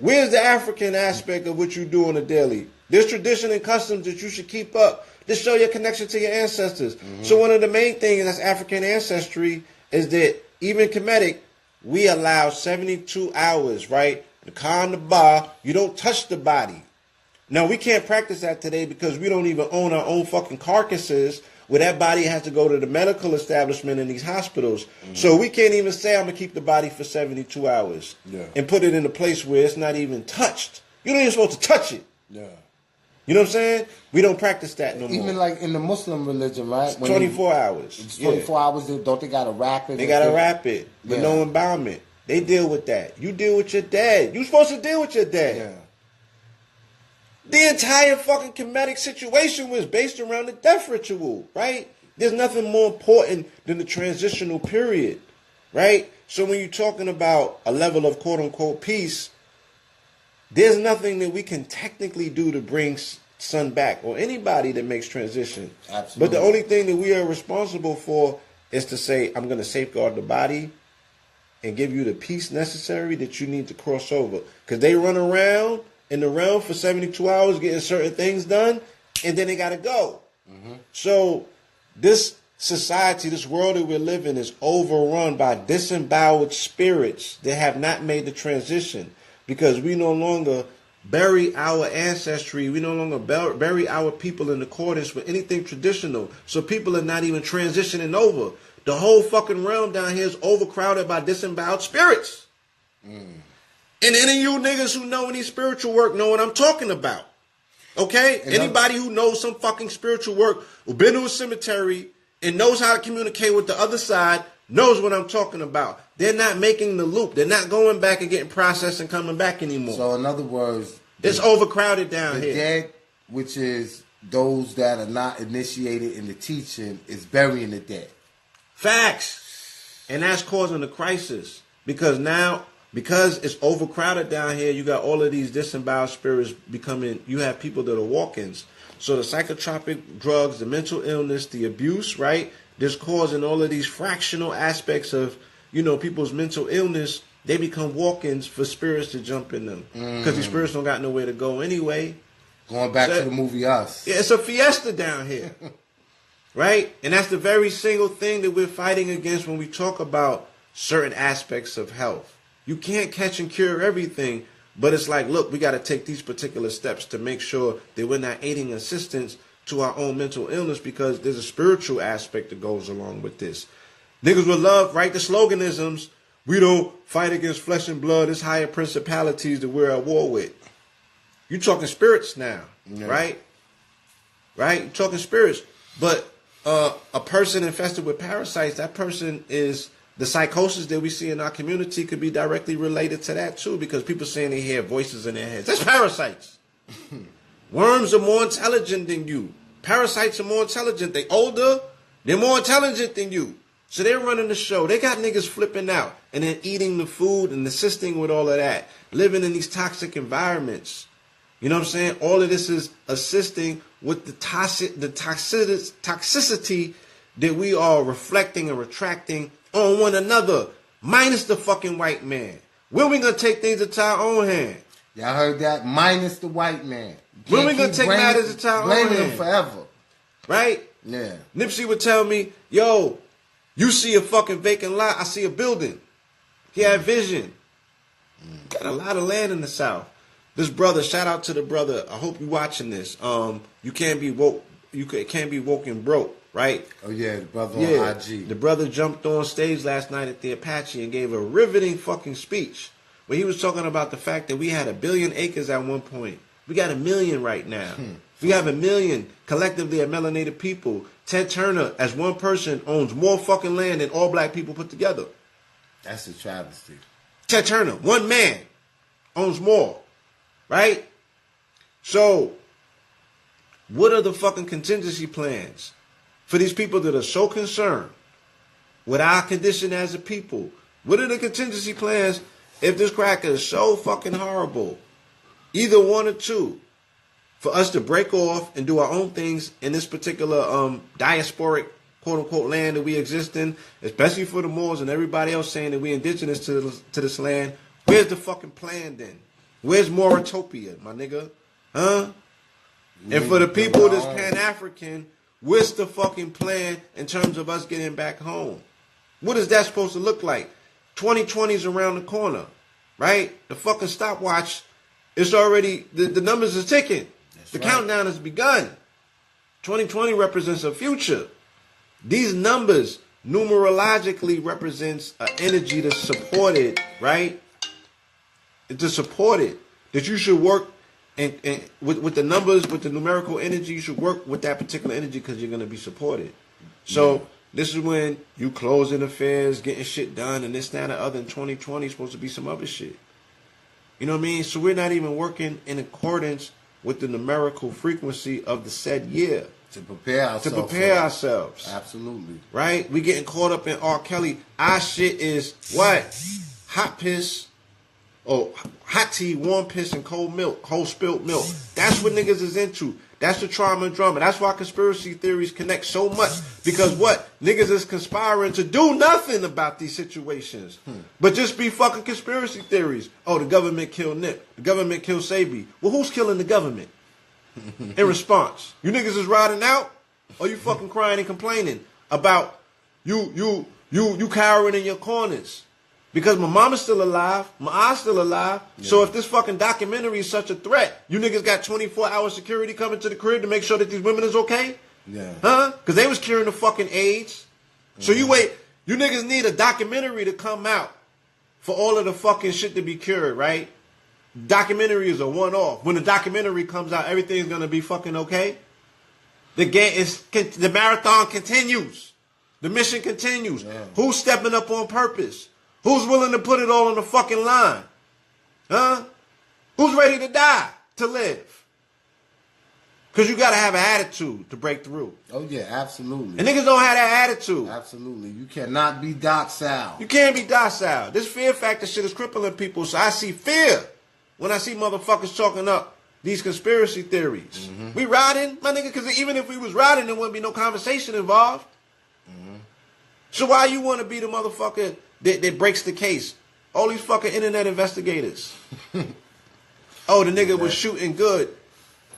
Where's the African aspect of what you do on a daily? There's tradition and customs that you should keep up to show your connection to your ancestors. So one of the main things that's African ancestry is that even Kemetic, we allow 72 hours, right? The calm the bar, you don't touch the body. Now, we can't practice that today because we don't even own our own fucking carcasses where that body has to go to the medical establishment in these hospitals. So we can't even say I'm going to keep the body for 72 hours and put it in a place where it's not even touched. You're not even supposed to touch it. You know what I'm saying? We don't practice that no more. Even like in the Muslim religion, right? When 24 hours. It's 24 hours. Don't they got to wrap it? They got to wrap it with no embalmment. They deal with that. You deal with your dad. You're supposed to deal with your dad. The entire fucking Kemetic situation was based around the death ritual, right? There's nothing more important than the transitional period, right? So when you're talking about a level of quote-unquote peace, there's nothing that we can technically do to bring son back or anybody that makes transition. Absolutely. But the only thing that we are responsible for is to say, I'm going to safeguard the body and give you the peace necessary that you need to cross over. Because they run around in the realm for 72 hours getting certain things done, and then they got to go. So this society, this world that we're living is overrun by disemboweled spirits that have not made the transition, because we no longer bury our ancestry. We no longer bury our people in accordance with anything traditional. So people are not even transitioning over. The whole fucking realm down here is overcrowded by disemboweled spirits. And any of you niggas who know any spiritual work know what I'm talking about. Okay? And anybody who knows some fucking spiritual work, who been to a cemetery and knows how to communicate with the other side, knows what I'm talking about. They're not making the loop. They're not going back and getting processed and coming back anymore. So in other words, it's overcrowded down here. The dead, which is those that are not initiated in the teaching, is burying the dead. Facts. And that's causing the crisis. Because it's overcrowded down here, you got all of these disemboweled spirits becoming, you have people that are walk-ins. So the psychotropic drugs, the mental illness, the abuse, right? That's causing all of these fractional aspects of people's mental illness, they become walk-ins for spirits to jump in them. Because these spirits don't got nowhere to go anyway. Going back to the movie Us. Yeah, it's a fiesta down here. Right? And that's the very single thing that we're fighting against when we talk about certain aspects of health. You can't catch and cure everything, but it's like, look, we got to take these particular steps to make sure that we're not aiding assistance to our own mental illness, because there's a spiritual aspect that goes along with this. Niggas would love, right, the sloganisms. We don't fight against flesh and blood. It's higher principalities that we're at war with. You're talking spirits now, right? Right? You're talking spirits. But a person infested with parasites, that person is, the psychosis that we see in our community could be directly related to that too, because people saying they hear voices in their heads. That's parasites. Worms are more intelligent than you. Parasites are more intelligent. They older, they're more intelligent than you. So they're running the show. They got niggas flipping out and then eating the food and assisting with all of that. Living in these toxic environments. You know what I'm saying? All of this is assisting with the toxicity that we are reflecting and retracting on one another, minus the fucking white man. When we gonna take things into our own hand? Y'all heard that? Minus the white man. When we gonna take matters into our own hand? Blaming him forever. Right? Yeah. Nipsey would tell me, yo, you see a fucking vacant lot, I see a building. He had vision. Got a lot of land in the South. This brother, shout out to the brother. I hope you're watching this. You can't be woke. Can't be woke and broke, right? Oh yeah, the brother on IG. The brother jumped on stage last night at the Apache and gave a riveting fucking speech where he was talking about the fact that we had 1 billion acres at one point. We got 1 million right now. We have 1 million collectively of melanated people. Ted Turner, as one person, owns more fucking land than all black people put together. That's a travesty. Ted Turner, one man, owns more. Right? So, what are the fucking contingency plans for these people that are so concerned with our condition as a people? What are the contingency plans if this cracker is so fucking horrible? Either one or two. For us to break off and do our own things in this particular diasporic, quote-unquote, land that we exist in, especially for the Moors and everybody else saying that we indigenous to this land. Where's the fucking plan then? Where's Moritopia, my nigga? Huh? And for the people that's Pan-African, what's the fucking plan in terms of us getting back home? What is that supposed to look like? 2020 is around the corner, right? The fucking stopwatch, it's already, the numbers are ticking. The countdown has begun. 2020 represents a future. These numbers numerologically represents an energy that's supported, right? To support it, that you should work and with the numbers, with the numerical energy, you should work with that particular energy because you're going to be supported. So this is when you closing affairs, getting shit done, and this, that, and the other. In 2020 is supposed to be some other shit. You know what I mean? So we're not even working in accordance with the numerical frequency of the said year. To prepare ourselves. Absolutely. Right? We getting caught up in R. Kelly. Our shit is what? Hot piss. Oh, hot tea, warm piss, and cold milk, cold spilt milk. That's what niggas is into. That's the trauma and drama. That's why conspiracy theories connect so much. Because what? Niggas is conspiring to do nothing about these situations. But just be fucking conspiracy theories. Oh, the government killed Nip. The government killed Sabi. Well, who's killing the government? In response. You niggas is riding out? Or you fucking crying and complaining about you cowering in your corners? Because my mama's still alive, my aunt's still alive. Yeah. So if this fucking documentary is such a threat, you niggas got 24-hour security coming to the crib to make sure that these women is okay? Yeah. Huh? Because they was curing the fucking AIDS. So you wait, you niggas need a documentary to come out for all of the fucking shit to be cured, right? Documentary is a one-off. When the documentary comes out, everything's going to be fucking okay? The marathon continues. The mission continues. Yeah. Who's stepping up on purpose? Who's willing to put it all on the fucking line? Huh? Who's ready to die to live? Because you got to have an attitude to break through. Oh, yeah, absolutely. And niggas don't have that attitude. Absolutely. You cannot be docile. You can't be docile. This fear factor shit is crippling people, so I see fear when I see motherfuckers chalking up these conspiracy theories. We riding, my nigga, because even if we was riding, there wouldn't be no conversation involved. So why you want to be the motherfucker that breaks the case. All these fucking internet investigators. Oh, the nigga was shooting good.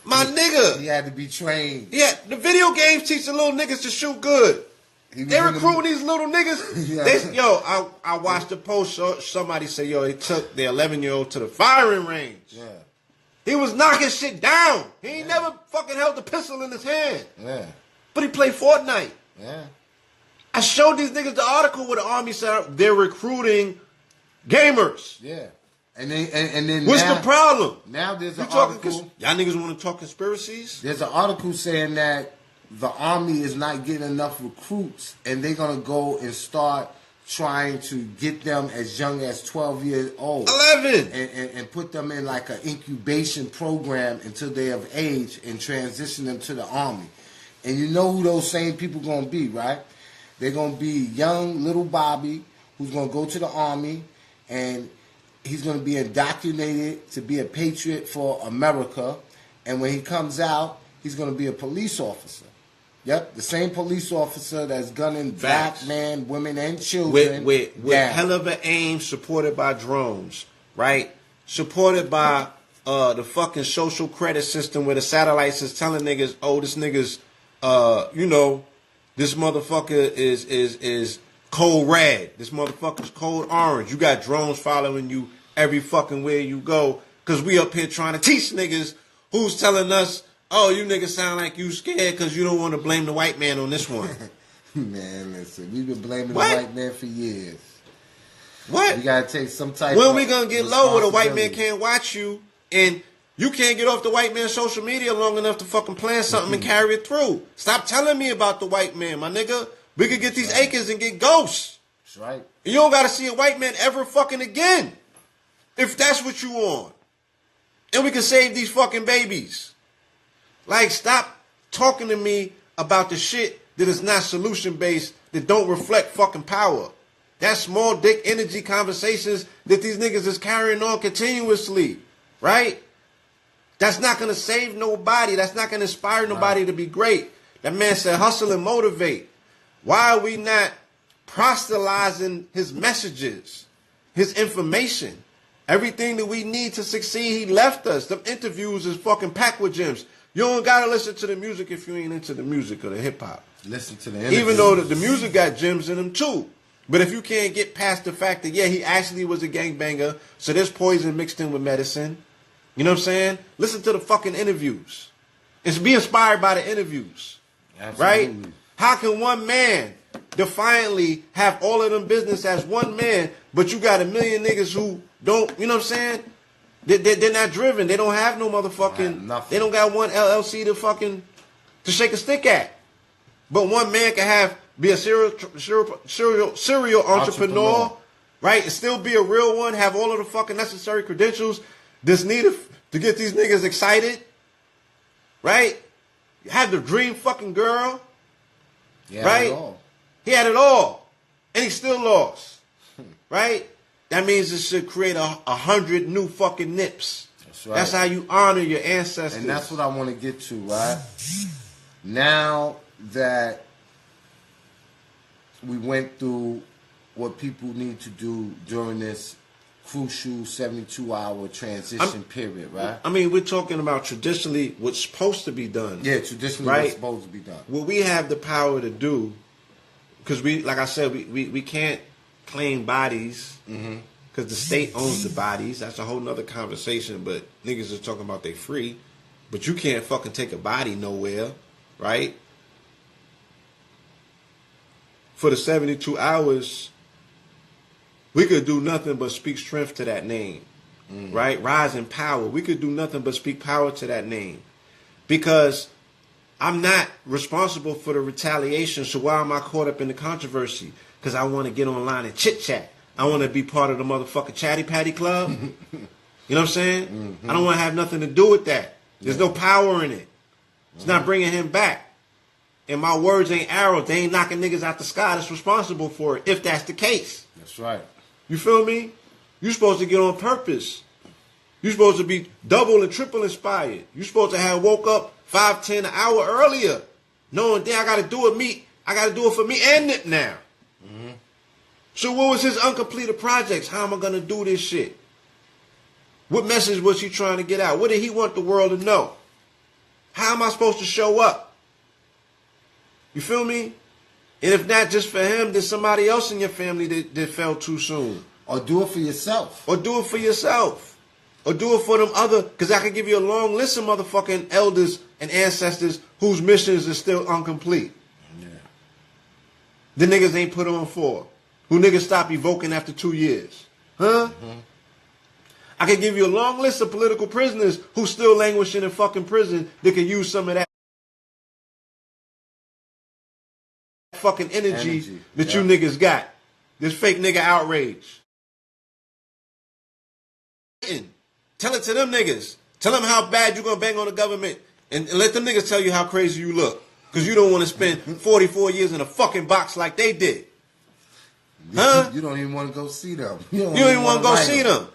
My nigga. He had to be trained. Yeah, the video games teach the little niggas to shoot good. They recruiting these little niggas. Yeah. I watched the post. Somebody say, yo, they took their 11-year-old to the firing range. Yeah. He was knocking shit down. He ain't never fucking held the pistol in his hand. Yeah. But he played Fortnite. Yeah. I showed these niggas the article where the Army said they're recruiting gamers. Yeah. And then what's the problem? Now there's an article. Y'all niggas want to talk conspiracies? There's an article saying that the Army is not getting enough recruits, and they're gonna go and start trying to get them as young as 12 years old, 11, and put them in like an incubation program until they're of age, and transition them to the Army. And you know who those same people gonna be, right? They're gonna be young little Bobby, who's gonna go to the Army, and he's going to be indoctrinated to be a patriot for America. And when he comes out, he's going to be a police officer. Yep, the same police officer that's gunning black men, women, and children. With hell of an aim, supported by drones, right? Supported by the fucking social credit system where the satellites is telling niggas, oh, this nigga's, this motherfucker is cold red. This motherfucker's cold orange. You got drones following you every fucking where you go. Cause we up here trying to teach niggas who's telling us, oh, you niggas sound like you scared cause you don't want to blame the white man on this one. Man, listen, we've been blaming the white man for years. What? We gotta take some type when of we gonna get low where the white man can't watch you and you can't get off the white man's social media long enough to fucking plan something and carry it through. Stop telling me about the white man, my nigga. We could get these acres and get ghosts. That's right. You don't gotta see a white man ever fucking again. If that's what you want. And we can save these fucking babies. Like, stop talking to me about the shit that is not solution based, that don't reflect fucking power. That small dick energy conversations that these niggas is carrying on continuously. Right? That's not gonna save nobody. That's not gonna inspire nobody to be great. That man said hustle and motivate. Why are we not proselytizing his messages, his information? Everything that we need to succeed, he left us. Them interviews is fucking packed with gems. You don't gotta listen to the music if you ain't into the music or the hip hop. Listen to the interviews. Even though the music got gems in them too. But if you can't get past the fact that, yeah, he actually was a gangbanger, so there's poison mixed in with medicine. You know what I'm saying? Listen to the fucking interviews. It's be inspired by the interviews. Absolutely. Right? How can one man defiantly have all of them business as one man, but you got a million niggas who don't, you know what I'm saying? They're not driven. They don't have no motherfucking, they don't got one LLC to shake a stick at. But one man can be a serial entrepreneur, right? And still be a real one, have all of the fucking necessary credentials that's needed to get these niggas excited, right? Have the dream fucking girl. Yeah, right? He had it all. And he still lost. Right? That means it should create 100 new fucking nips. That's right. That's how you honor your ancestors. And that's what I want to get to, right? Now that we went through what people need to do during this crucial 72-hour transition period, right? I mean, we're talking about traditionally what's supposed to be done. Yeah, traditionally what's supposed to be done. What we have the power to do, because like I said, we can't claim bodies because the state owns the bodies. That's a whole nother conversation, but niggas are talking about they free. But you can't fucking take a body nowhere, right? For the 72 hours... we could do nothing but speak strength to that name, right? Rise in power. We could do nothing but speak power to that name. Because I'm not responsible for the retaliation, so why am I caught up in the controversy? Because I want to get online and chit-chat. I want to be part of the motherfucking Chatty Patty Club. You know what I'm saying? I don't want to have nothing to do with that. There's no power in it. It's not bringing him back. And my words ain't arrows. They ain't knocking niggas out the sky that's responsible for it, if that's the case. That's right. You feel me? You're supposed to get on purpose. You're supposed to be double and triple inspired. You're supposed to have woke up 5-10 an hour earlier, knowing, damn, I got to do it for me and Nip now. So what was his uncompleted projects? How am I going to do this shit? What message was he trying to get out? What did he want the world to know? How am I supposed to show up? You feel me? And if not just for him, there's somebody else in your family that fell too soon. Or do it for yourself. Or do it for yourself. Or do it for them other, because I could give you a long list of motherfucking elders and ancestors whose missions are still incomplete. Yeah. The niggas ain't put on for. Who niggas stop evoking after 2 years. Huh? Mm-hmm. I could give you a long list of political prisoners who still languishing in fucking prison that could use some of that fucking energy that you niggas got. This fake nigga outrage. Tell it to them niggas. Tell them how bad you gonna bang on the government. And let them niggas tell you how crazy you look. Because you don't want to spend 44 years in a fucking box like they did. Huh? You don't even want to go see them. You don't even want to go see them.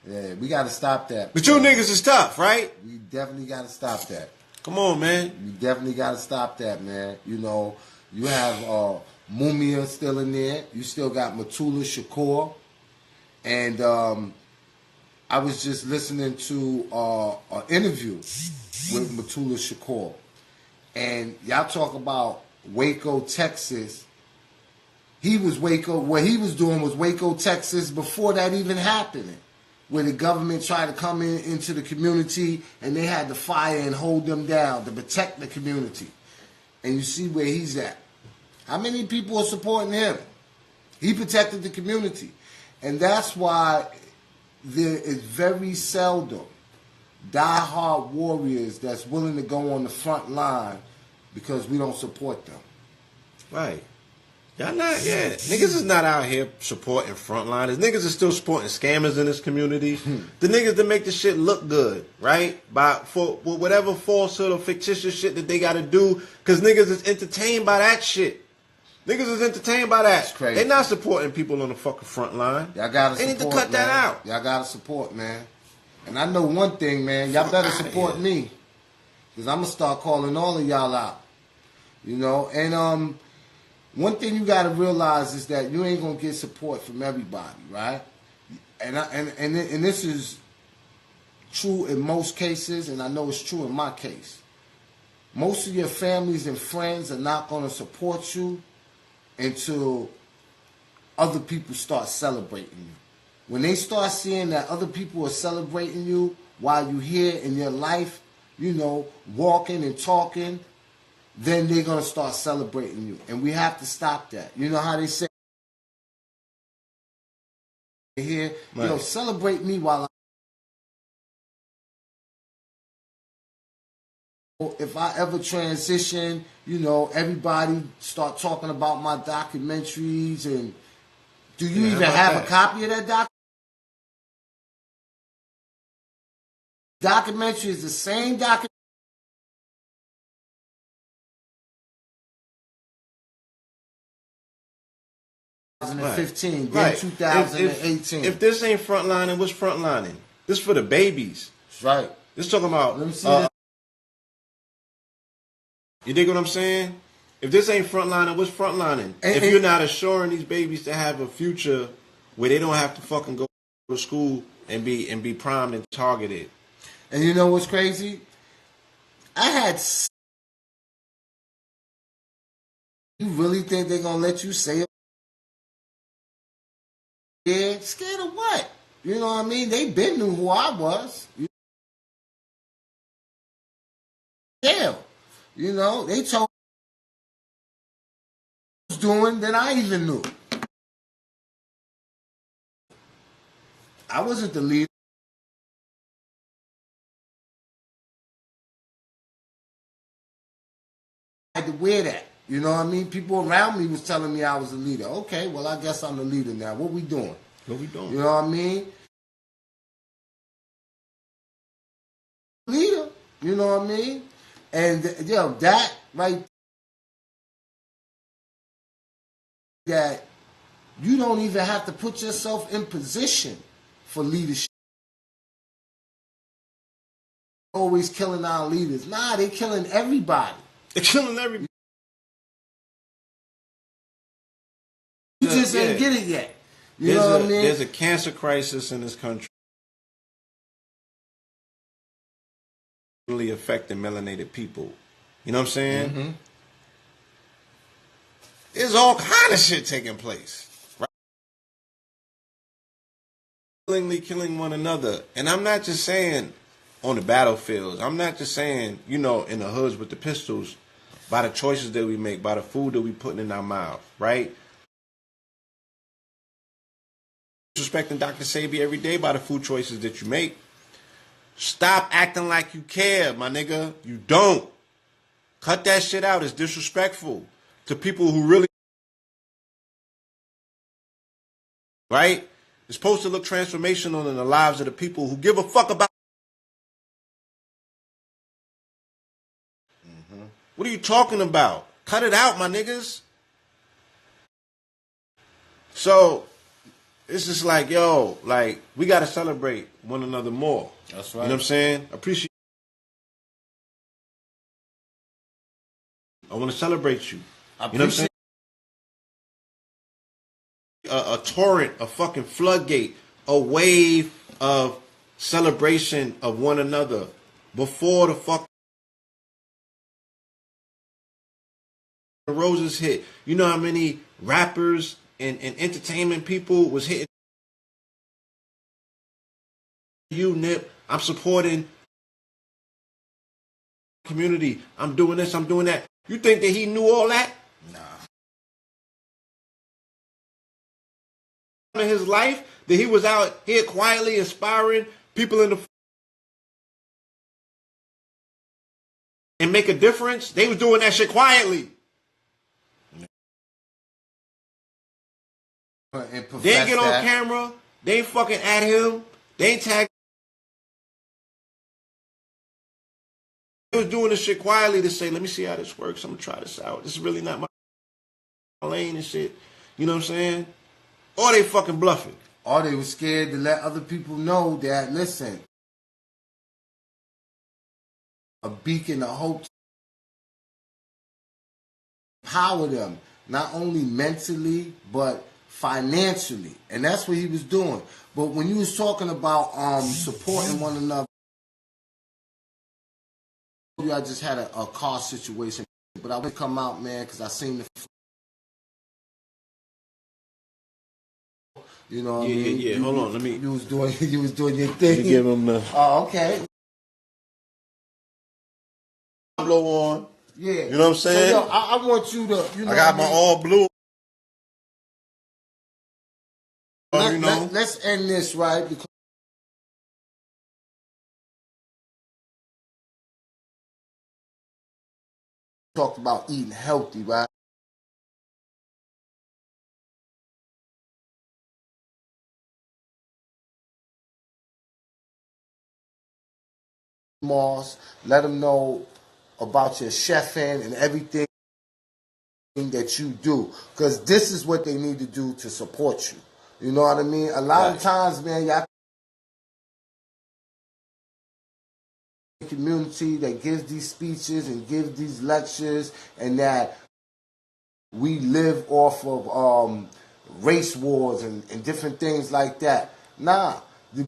Yeah, we got to stop that. But you niggas is tough, right? We definitely got to stop that. Come on, man. We definitely got to stop that, man. You know, you have Mumia still in there. You still got Matula Shakur. And I was just listening to an interview with Matula Shakur. And y'all talk about Waco, Texas. He was Waco. What he was doing was Waco, Texas before that even happened. Where the government tried to come into the community and they had to fire and hold them down to protect the community. And you see where he's at. How many people are supporting him? He protected the community. And that's why there is very seldom die-hard warriors that's willing to go on the front line because we don't support them. Right. Y'all not, yeah. Niggas is not out here supporting frontliners. Niggas is still supporting scammers in this community. The niggas that make the shit look good, right? For whatever falsehood or fictitious shit that they gotta do, because niggas is entertained by that shit. Niggas is entertained by that. Crazy. They not supporting people on the fucking front line. Y'all gotta they support, need to cut that out. Y'all gotta support, man. And I know one thing, man. Y'all better support me. Because I'm gonna start calling all of y'all out. You know? And one thing you got to realize is that you ain't going to get support from everybody, right? And this is true in most cases, and I know it's true in my case. Most of your families and friends are not going to support you until other people start celebrating you. When they start seeing that other people are celebrating you while you're here in your life, you know, walking and talking, then they're going to start celebrating you. And we have to stop that. You know how they say here, right. You know, celebrate me while if I ever transition, you know, everybody start talking about my documentaries. And do you even have a copy of that documentary? Is the same documentary. 2015, then right. 2018. If this ain't frontlining, what's frontlining? This for the babies. That's right. This talking about. Let me see this. You dig what I'm saying? If this ain't frontlining, what's frontlining? If you're not assuring these babies to have a future where they don't have to fucking go to school and be primed and targeted. And you know what's crazy? I had. You really think they're gonna let you say it? Yeah, scared of what? You know what I mean? They been knew who I was. Yeah, you know, they told me what I was doing than I even knew. I wasn't the leader. I had to wear that. You know what I mean? People around me was telling me I was the leader. Okay, well, I guess I'm the leader now. What we doing? What we doing? You know what I mean? Leader. You know what I mean? And, yo, that right that you don't even have to put yourself in position for leadership. Always killing our leaders. Nah, they killing everybody. They're killing everybody. You just ain't get it yet. You know what I mean? There's a cancer crisis in this country. Really affecting melanated people. You know what I'm saying? Mm-hmm. There's all kind of shit taking place. Right? Killing one another. And I'm not just saying on the battlefields. I'm not just saying, you know, in the hoods with the pistols, by the choices that we make, by the food that we putting in our mouth, right? Disrespecting Dr. Sebi every day by the food choices that you make. Stop acting like you care, my nigga. You don't. Cut that shit out. It's disrespectful to people who really, right? It's supposed to look transformational in the lives of the people who give a fuck about. Mm-hmm. What are you talking about? Cut it out, my niggas. So it's just like, yo, like, we got to celebrate one another more. That's right. You know what I'm saying? Appreciate. I want to celebrate you. You know what I'm saying? A torrent, a fucking floodgate, a wave of celebration of one another before the fuck the roses hit. You know how many rappers and entertainment people was hitting you, Nip? I'm supporting community. I'm doing this, I'm doing that. You think that he knew all that? Nah. In his life, that he was out here quietly inspiring people in the and make a difference. They was doing that shit quietly. They ain't get on camera. They ain't fucking at him. They ain't tag. They was doing this shit quietly to say, let me see how this works. I'm gonna try this out. This is really not my lane and shit. You know what I'm saying? Or they fucking bluffing. Or they were scared to let other people know that, listen, a beacon of hope to empower them, not only mentally, but financially. And that's what he was doing. But when you was talking about supporting one another, I just had a car situation. But I would come out, man, because I seen the... You know what I mean? Yeah. Hold on, let me... You was doing your thing. Let me give him the... Oh, okay. Blow on. Yeah. You know what I'm saying? So, yo, I want you to... You know I got my all blue. Let's end this, right? Because we talked about eating healthy, right? Moss, let them know about your chefing and everything that you do, because this is what they need to do to support you. You know what I mean? A lot of times, man, y'all community that gives these speeches and gives these lectures, and that we live off of race wars and different things like that. Nah, the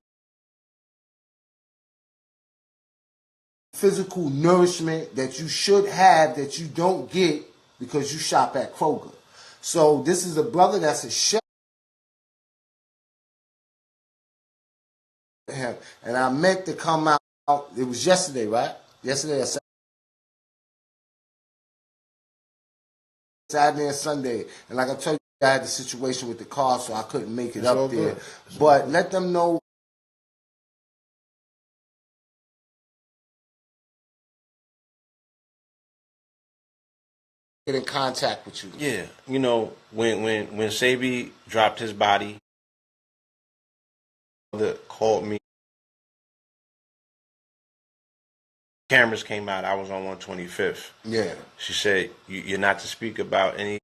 physical nourishment that you should have that you don't get because you shop at Kroger. So this is a brother that's a chef. And I meant to come out. It was yesterday, right? Yesterday or Saturday and Sunday. And like I told you, I had the situation with the car, so I couldn't make it up there. But let them know. Get in contact with you. Yeah, you know, when Sebi dropped his body, called me. Cameras came out. I was on 125th. Yeah. She said, "You're not to speak about any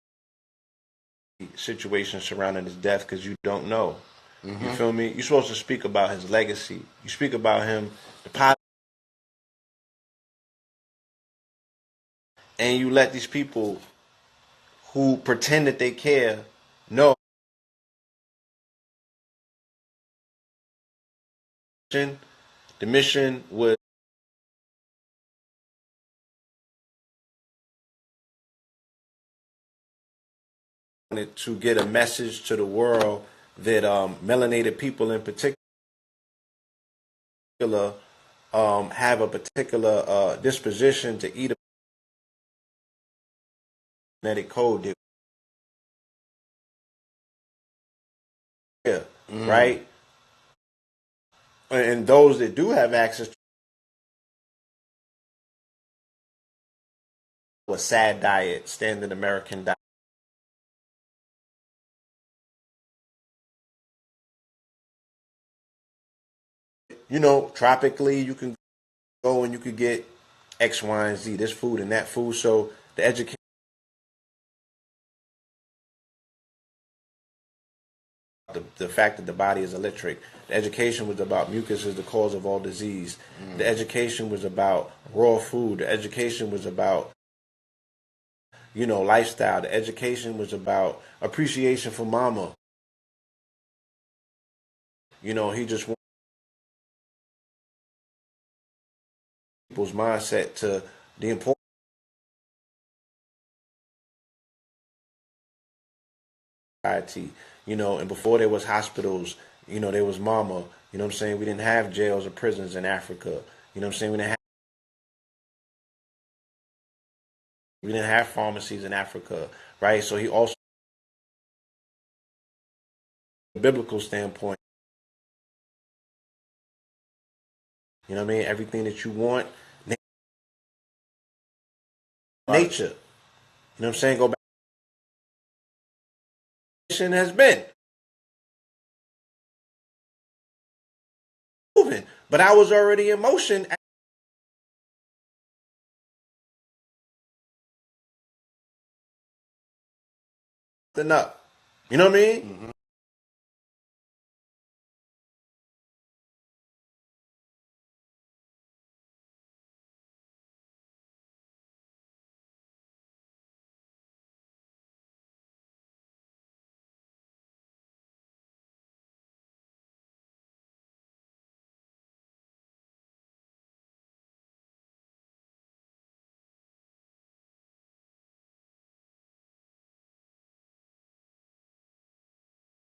situation surrounding his death because you don't know." Mm-hmm. You feel me? You're supposed to speak about his legacy. You speak about him, the positive, and you let these people who pretend that they care know The mission was to get a message to the world that melanated people in particular have a particular disposition to eat a genetic code. Right? And those that do have access to a sad diet, standard American diet. You know, tropically, you can go and you could get X, Y, and Z, this food and that food. So the education, the fact that the body is electric. The education was about mucus is the cause of all disease. The education was about raw food. The education was about, you know, lifestyle. The education was about appreciation for mama. You know, he just wants people's mindset to the importance. Society, you know, and before there was hospitals, you know, there was mama. You know what I'm saying? We didn't have jails or prisons in Africa. You know what I'm saying? We didn't have pharmacies in Africa, right? So he also, from a biblical standpoint, you know what I mean? Everything that you want, nature. You know what I'm saying? Go back. Has been moving, but I was already in motion. Enough. You know what I mean?